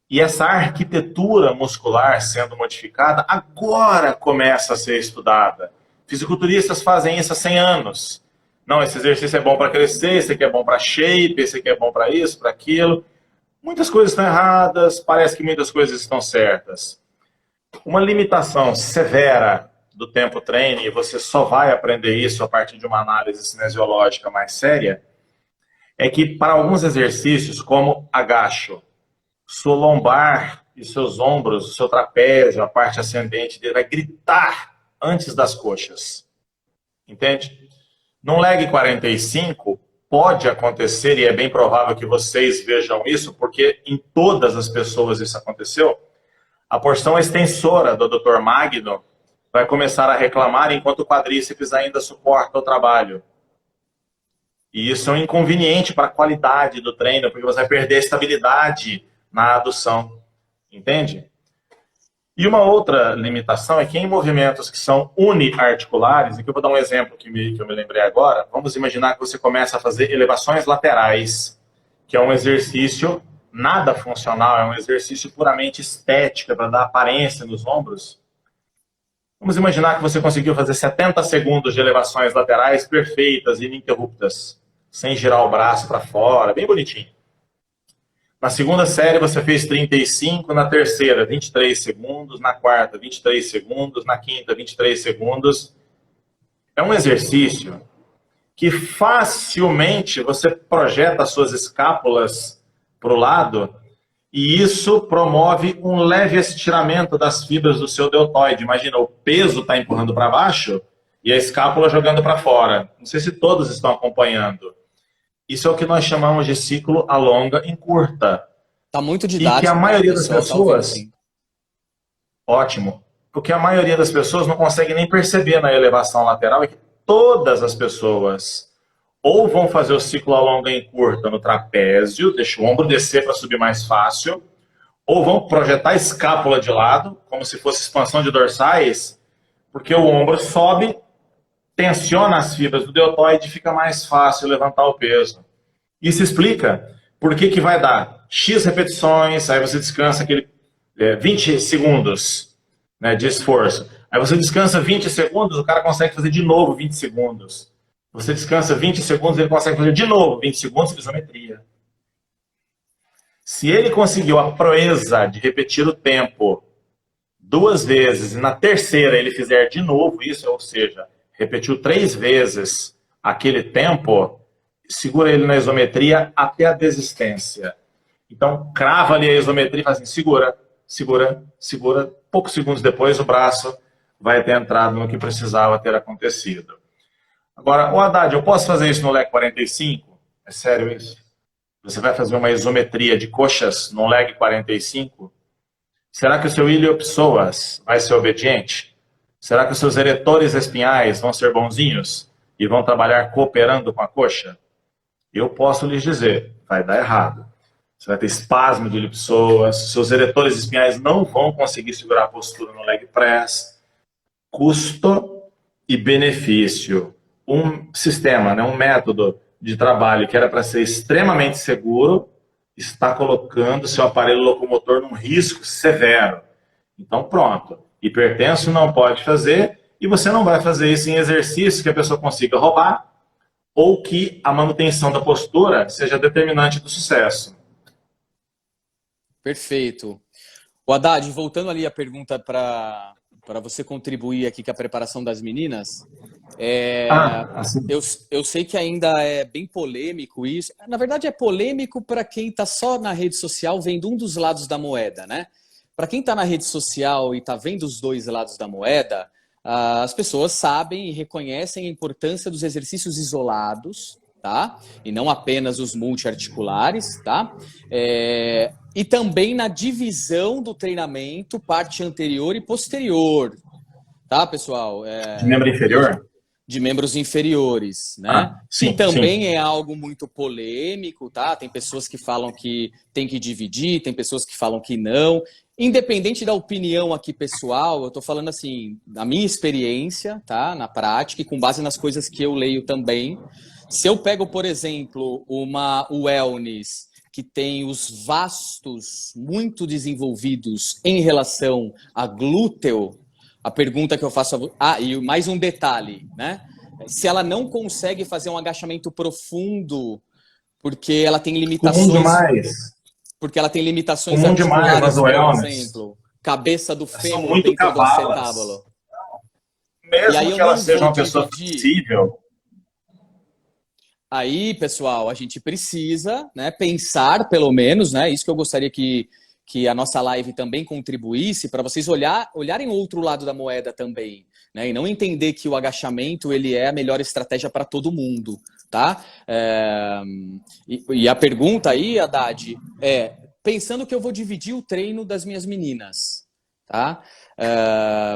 E essa arquitetura muscular sendo modificada agora começa a ser estudada. Fisiculturistas fazem isso há 100 anos. Não, esse exercício é bom para crescer, esse aqui é bom para shape, esse aqui é bom para isso, para aquilo. Muitas coisas estão erradas, parece que muitas coisas estão certas. Uma limitação severa do tempo treino, e você só vai aprender isso a partir de uma análise cinesiológica mais séria, é que para alguns exercícios, como agacho, sua lombar e seus ombros, o seu trapézio, a parte ascendente dele vai gritar antes das coxas. Entende? Num leg 45, pode acontecer, e é bem provável que vocês vejam isso, porque em todas as pessoas isso aconteceu, a porção extensora do Dr. Magno vai começar a reclamar enquanto o quadríceps ainda suporta o trabalho. E isso é um inconveniente para a qualidade do treino, porque você vai perder a estabilidade na adução. Entende? E uma outra limitação é que em movimentos que são uniarticulares, e que eu vou dar um exemplo que eu me lembrei agora, vamos imaginar que você começa a fazer elevações laterais, que é um exercício nada funcional, é um exercício puramente estético, para dar aparência nos ombros. Vamos imaginar que você conseguiu fazer 70 segundos de elevações laterais perfeitas e ininterruptas, sem girar o braço para fora, bem bonitinho. Na segunda série você fez 35, na terceira 23 segundos, na quarta 23 segundos, na quinta 23 segundos. É um exercício que facilmente você projeta as suas escápulas para o lado e isso promove um leve estiramento das fibras do seu deltoide. Imagina, o peso está empurrando para baixo e a escápula jogando para fora. Não sei se todos estão acompanhando. Isso é o que nós chamamos de ciclo alonga em curta.
Tá muito didático.
E que a maioria das pessoas...
Tá
ótimo. Porque a maioria das pessoas não consegue nem perceber na elevação lateral é que todas as pessoas ou vão fazer o ciclo alonga em curta no trapézio, deixa o ombro descer para subir mais fácil, ou vão projetar a escápula de lado, como se fosse expansão de dorsais, porque o ombro sobe, tensiona as fibras do deltoide e fica mais fácil levantar o peso. Isso explica por que vai dar X repetições, aí você descansa aquele 20 segundos, né, de esforço. Aí você descansa 20 segundos, o cara consegue fazer de novo 20 segundos. Você descansa 20 segundos, ele consegue fazer de novo 20 segundos de isometria. Se ele conseguiu a proeza de repetir o tempo 2 vezes e na terceira ele fizer de novo isso, ou seja, repetiu 3 vezes aquele tempo, segura ele na isometria até a desistência. Então, crava ali a isometria e faz assim, segura, segura, segura. Poucos segundos depois, o braço vai ter entrado no que precisava ter acontecido. Agora, o Haddad, eu posso fazer isso no leg 45? É sério isso? Você vai fazer uma isometria de coxas no leg 45? Será que o seu iliopsoas vai ser obediente? Será que os seus eretores espinhais vão ser bonzinhos e vão trabalhar cooperando com a coxa? Eu posso lhes dizer, vai dar errado. Você vai ter espasmo de iliopsoas, seus eretores espinhais não vão conseguir segurar a postura no leg press. Custo e benefício. Um sistema, né, um método de trabalho que era para ser extremamente seguro, está colocando seu aparelho locomotor num risco severo. Então, pronto. Hipertenso não pode fazer e você não vai fazer isso em exercício que a pessoa consiga roubar ou que a manutenção da postura seja determinante do sucesso.
Perfeito. O Haddad, voltando ali a pergunta para você contribuir aqui com a preparação das meninas,
assim.
eu sei que ainda é bem polêmico isso. Na verdade, é polêmico para quem está só na rede social vendo um dos lados da moeda, né? Para quem está na rede social e está vendo os dois lados da moeda, as pessoas sabem e reconhecem a importância dos exercícios isolados, tá? E não apenas os multiarticulares, tá? E também na divisão do treinamento, parte anterior e posterior, tá, pessoal?
De membro inferior?
De membros inferiores, né?
Sim,
e também
sim.
é algo muito polêmico, tá? Tem pessoas que falam que tem que dividir, tem pessoas que falam que não. Independente da opinião aqui pessoal, eu tô falando assim, da minha experiência, tá? Na prática e com base nas coisas que eu leio também. Se eu pego, por exemplo, uma wellness que tem os vastos muito desenvolvidos em relação a glúteo, a pergunta que eu faço... e mais um detalhe, né? Se ela não consegue fazer um agachamento profundo porque ela tem limitações...
Comum demais.
Porque ela tem limitações
Comum demais,
articulares, por
wellness.
exemplo. Cabeça do fêmur
muito
dentro do
cavalas.
acetábulo.
Mesmo
E aí eu
que ela
não
seja
vou
uma pessoa
dividir.
flexível.
Aí, pessoal, a gente precisa, né, pensar, pelo menos, né, isso que eu gostaria que a nossa live também contribuísse, para vocês olharem o outro lado da moeda também, né, e não entender que o agachamento ele é a melhor estratégia para todo mundo, tá? E a pergunta aí, Haddad, pensando que eu vou dividir o treino das minhas meninas, tá?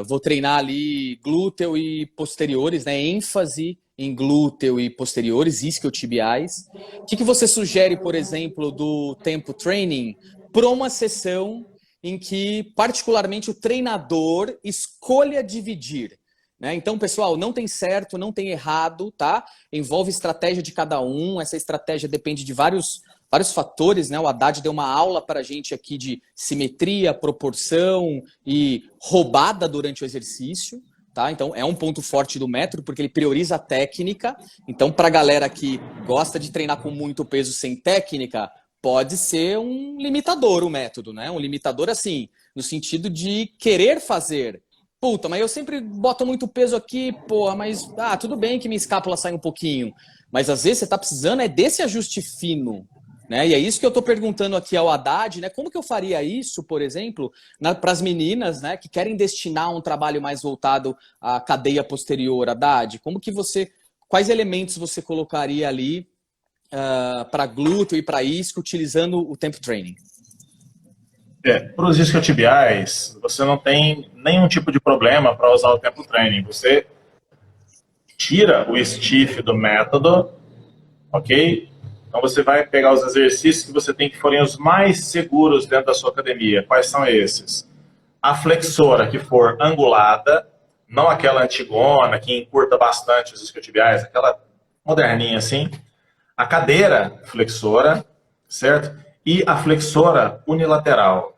Vou treinar ali glúteo e posteriores, né? ênfase em glúteo e posteriores, isquiotibiais. O que você sugere, por exemplo, do tempo training para uma sessão em que, particularmente, o treinador escolha dividir? Né? Então, pessoal, não tem certo, não tem errado, tá? Envolve estratégia de cada um, essa estratégia depende de vários fatores, né? O Haddad deu uma aula para a gente aqui de simetria, proporção e roubada durante o exercício, tá? Então, é um ponto forte do método, porque ele prioriza a técnica. Então, para a galera que gosta de treinar com muito peso sem técnica, pode ser um limitador o método, né? Um limitador, assim, no sentido de querer fazer. Puta, mas eu sempre boto muito peso aqui, porra, mas tudo bem que minha escápula sai um pouquinho. Mas às vezes você tá precisando desse ajuste fino, né? E é isso que eu tô perguntando aqui ao Haddad, né? Como que eu faria isso, por exemplo, para as meninas, né, que querem destinar um trabalho mais voltado à cadeia posterior, Haddad? Quais elementos você colocaria ali para glúteo e para isco utilizando o tempo training?
Para os isquiotibiais, você não tem nenhum tipo de problema para usar o tempo training. Você tira o stiff do método, ok? Então você vai pegar os exercícios que você tem que forem os mais seguros dentro da sua academia. Quais são esses? A flexora que for angulada, não aquela antigona que encurta bastante os isquiotibiais, aquela moderninha assim. A cadeira flexora, certo? E a flexora unilateral.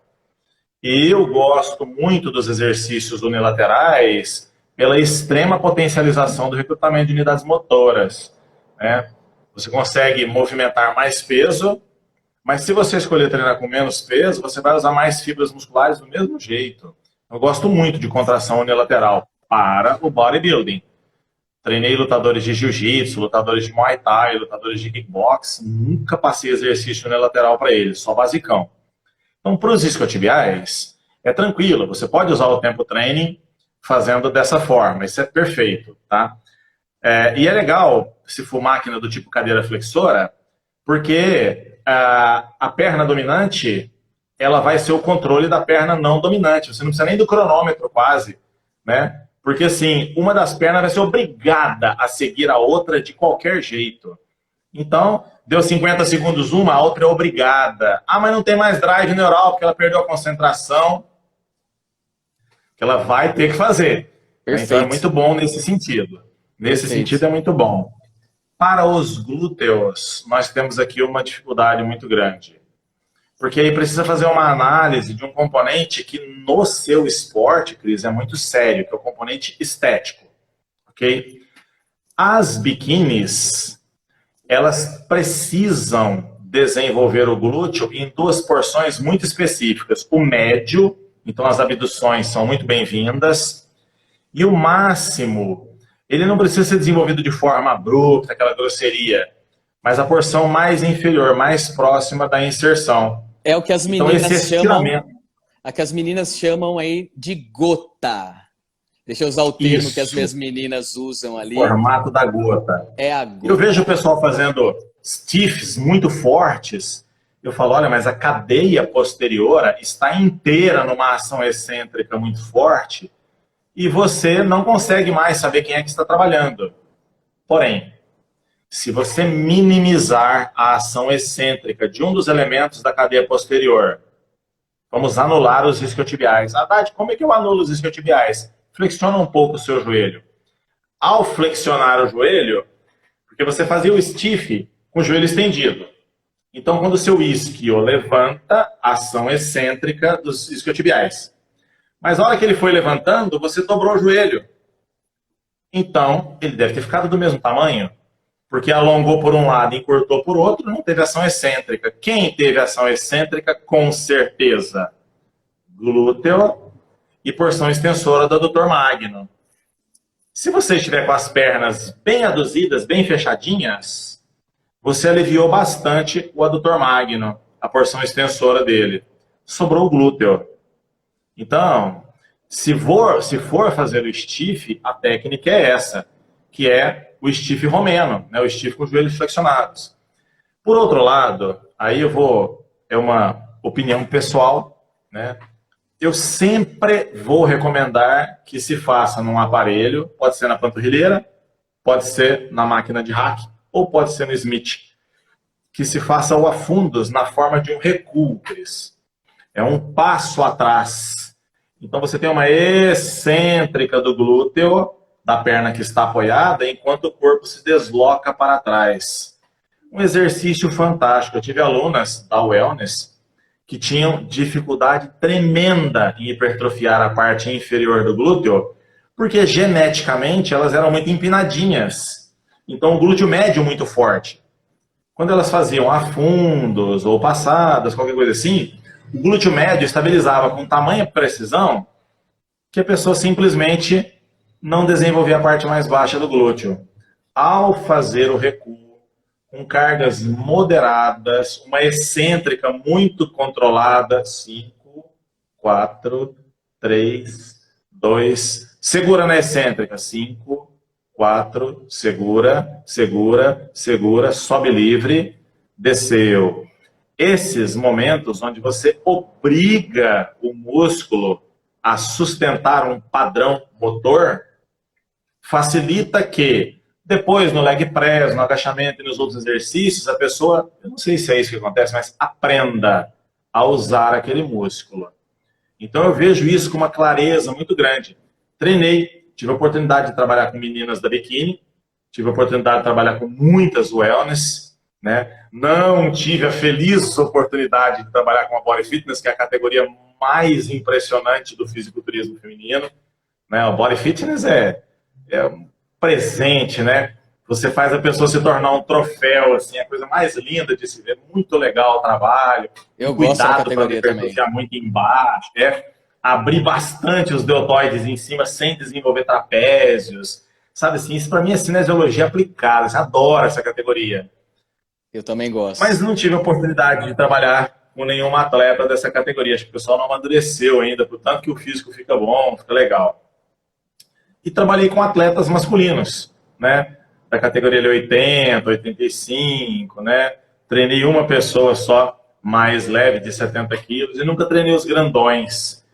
E eu gosto muito dos exercícios unilaterais pela extrema potencialização do recrutamento de unidades motoras, né? Você consegue movimentar mais peso, mas se você escolher treinar com menos peso, você vai usar mais fibras musculares do mesmo jeito. Eu gosto muito de contração unilateral para o bodybuilding. Treinei lutadores de jiu-jitsu, lutadores de muay thai, lutadores de kickbox, nunca passei exercício unilateral para eles, só basicão. Então, para os isquiotibiais, é tranquilo, você pode usar o tempo training fazendo dessa forma, isso é perfeito, tá? E é legal se for máquina do tipo cadeira flexora, porque a perna dominante, ela vai ser o controle da perna não dominante, você não precisa nem do cronômetro quase, né? Porque assim, uma das pernas vai ser obrigada a seguir a outra de qualquer jeito. Então, deu 50 segundos uma, a outra é obrigada. Mas não tem mais drive neural porque ela perdeu a concentração. Que ela vai ter que fazer.
Perfeito.
Então é muito bom nesse sentido. Nesse
Perfeito.
sentido é muito bom. Para os glúteos, nós temos aqui uma dificuldade muito grande. Porque aí precisa fazer uma análise de um componente que no seu esporte, Cris, é muito sério, que é o componente estético. Ok? As biquínis, elas precisam desenvolver o glúteo em duas porções muito específicas. O médio, então as abduções são muito bem-vindas, e o máximo, ele não precisa ser desenvolvido de forma abrupta, aquela grosseria, mas a porção mais inferior, mais próxima da inserção.
É o que as
então,
meninas chamam, a que as meninas chamam aí de gota. Deixa eu usar o termo
Isso.
que as minhas meninas usam ali.
O formato da gota.
É a gota.
Eu vejo o pessoal fazendo stiffs muito fortes. Eu falo, olha, mas a cadeia posterior está inteira numa ação excêntrica muito forte e você não consegue mais saber quem é que está trabalhando. Porém, se você minimizar a ação excêntrica de um dos elementos da cadeia posterior, vamos anular os isquiotibiais. Haddad, como é que eu anulo os isquiotibiais? Flexiona um pouco o seu joelho. Ao flexionar o joelho, porque você fazia o stiff com o joelho estendido. Então, quando o seu isquio levanta, ação excêntrica dos isquiotibiais. Mas na hora que ele foi levantando, você dobrou o joelho. Então, ele deve ter ficado do mesmo tamanho, porque alongou por um lado e encurtou por outro, não teve ação excêntrica. Quem teve ação excêntrica, com certeza? Glúteo e porção extensora do adutor magno. Se você estiver com as pernas bem aduzidas, bem fechadinhas, você aliviou bastante o adutor magno, a porção extensora dele. Sobrou o glúteo. Então, se for fazer o stiff, a técnica é essa, que é o stiff romeno, né? O stiff com os joelhos flexionados. Por outro lado, aí é uma opinião pessoal, né? Eu sempre vou recomendar que se faça num aparelho, pode ser na panturrilheira, pode ser na máquina de hack ou pode ser no Smith, que se faça o afundos na forma de um recuo, Cris. É um passo atrás. Então você tem uma excêntrica do glúteo, da perna que está apoiada, enquanto o corpo se desloca para trás. Um exercício fantástico. Eu tive alunas da Wellness que tinham dificuldade tremenda em hipertrofiar a parte inferior do glúteo, porque geneticamente elas eram muito empinadinhas. Então o glúteo médio muito forte. Quando elas faziam afundos ou passadas, qualquer coisa assim, o glúteo médio estabilizava com tamanha precisão que a pessoa simplesmente não desenvolvia a parte mais baixa do glúteo. Ao fazer o recuo, com cargas moderadas, uma excêntrica muito controlada, 5, 4, 3, 2, segura na excêntrica, 5, 4, segura, segura, segura, sobe livre, desceu. Esses momentos onde você obriga o músculo a sustentar um padrão motor, facilita que depois, no leg press, no agachamento e nos outros exercícios, a pessoa, eu não sei se é isso que acontece, mas aprenda a usar aquele músculo. Então eu vejo isso com uma clareza muito grande. Treinei, tive a oportunidade de trabalhar com meninas da biquíni, tive a oportunidade de trabalhar com muitas wellness, né? Não tive a feliz oportunidade de trabalhar com a Body Fitness, que é a categoria mais impressionante do fisiculturismo feminino, né? O Body Fitness é um presente, né? Você faz a pessoa se tornar um troféu, assim, é a coisa mais linda de se ver. Muito legal o trabalho.
Eu gosto da categoria
para não hipertrofiar muito embaixo, abrir bastante os deltoides em cima sem desenvolver trapézios. Sabe assim, isso para mim é cinesiologia aplicada. Você adora essa categoria.
Eu também gosto.
Mas não tive a oportunidade de trabalhar com nenhum atleta dessa categoria. Acho que o pessoal não amadureceu ainda, portanto que o físico fica bom, fica legal. E trabalhei com atletas masculinos, né? Da categoria 80, 85, né? Treinei uma pessoa só, mais leve, de 70 quilos, e nunca treinei os grandões.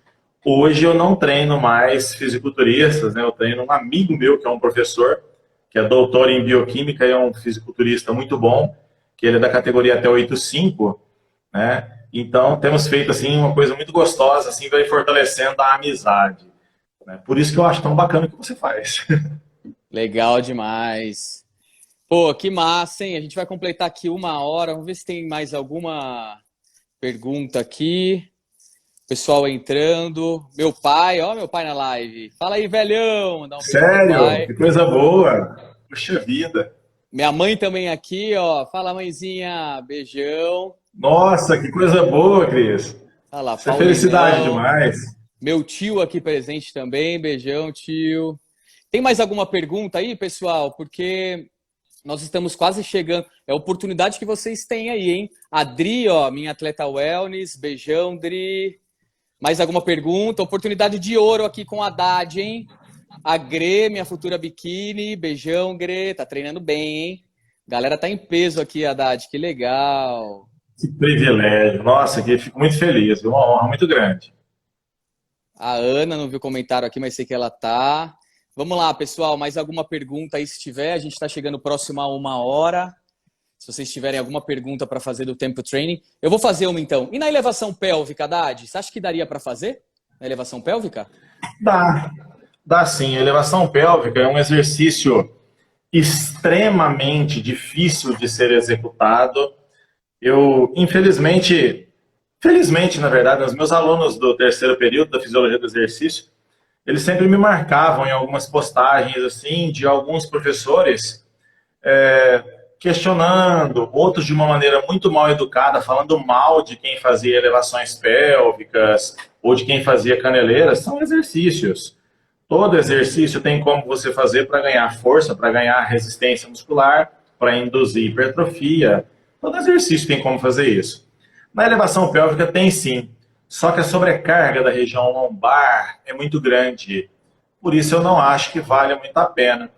Hoje eu não treino mais fisiculturistas, né? Eu treino um amigo meu, que é um professor, que é doutor em bioquímica e é um fisiculturista muito bom, que ele é da categoria até 85, né? Então temos feito, assim, uma coisa muito gostosa, assim, vai fortalecendo a amizade. Por isso que eu acho tão bacana o que você faz.
Legal demais. Pô, que massa, hein? A gente vai completar aqui 1 hora. Vamos ver se tem mais alguma pergunta aqui. Pessoal entrando. Meu pai, ó, meu pai na live. Fala aí, velhão. Dá um beijo pro
Sério?
pai.
Que coisa boa. Puxa vida.
Minha mãe também aqui, ó. Fala, mãezinha. Beijão.
Nossa, que coisa boa, Cris.
Olha lá,
Isso é felicidade
Paulinão.
demais.
Meu tio aqui presente também. Beijão, tio. Tem mais alguma pergunta aí, pessoal? Porque nós estamos quase chegando. É a oportunidade que vocês têm aí, hein? A Dri, ó, minha atleta wellness. Beijão, Dri. Mais alguma pergunta? Oportunidade de ouro aqui com a Haddad, hein? A Gre, minha futura biquíni. Beijão, Gre. Tá treinando bem, hein? Galera tá em peso aqui, Haddad. Que legal.
Que privilégio. Nossa, que fico muito feliz. É uma honra muito grande.
A Ana, não viu o comentário aqui, mas sei que ela tá. Vamos lá, pessoal. Mais alguma pergunta aí, se tiver? A gente está chegando próximo a 1 hora. Se vocês tiverem alguma pergunta para fazer do Tempo Training, eu vou fazer uma então. E na elevação pélvica, Haddad? Você acha que daria para fazer? Na elevação pélvica?
Dá sim. A elevação pélvica é um exercício extremamente difícil de ser executado. Eu, felizmente, na verdade, os meus alunos do terceiro período da Fisiologia do Exercício, eles sempre me marcavam em algumas postagens assim de alguns professores questionando, outros de uma maneira muito mal educada, falando mal de quem fazia elevações pélvicas ou de quem fazia caneleiras. São exercícios. Todo exercício tem como você fazer para ganhar força, para ganhar resistência muscular, para induzir hipertrofia. Todo exercício tem como fazer isso. Na elevação pélvica tem sim, só que a sobrecarga da região lombar é muito grande. Por isso eu não acho que vale muito a pena.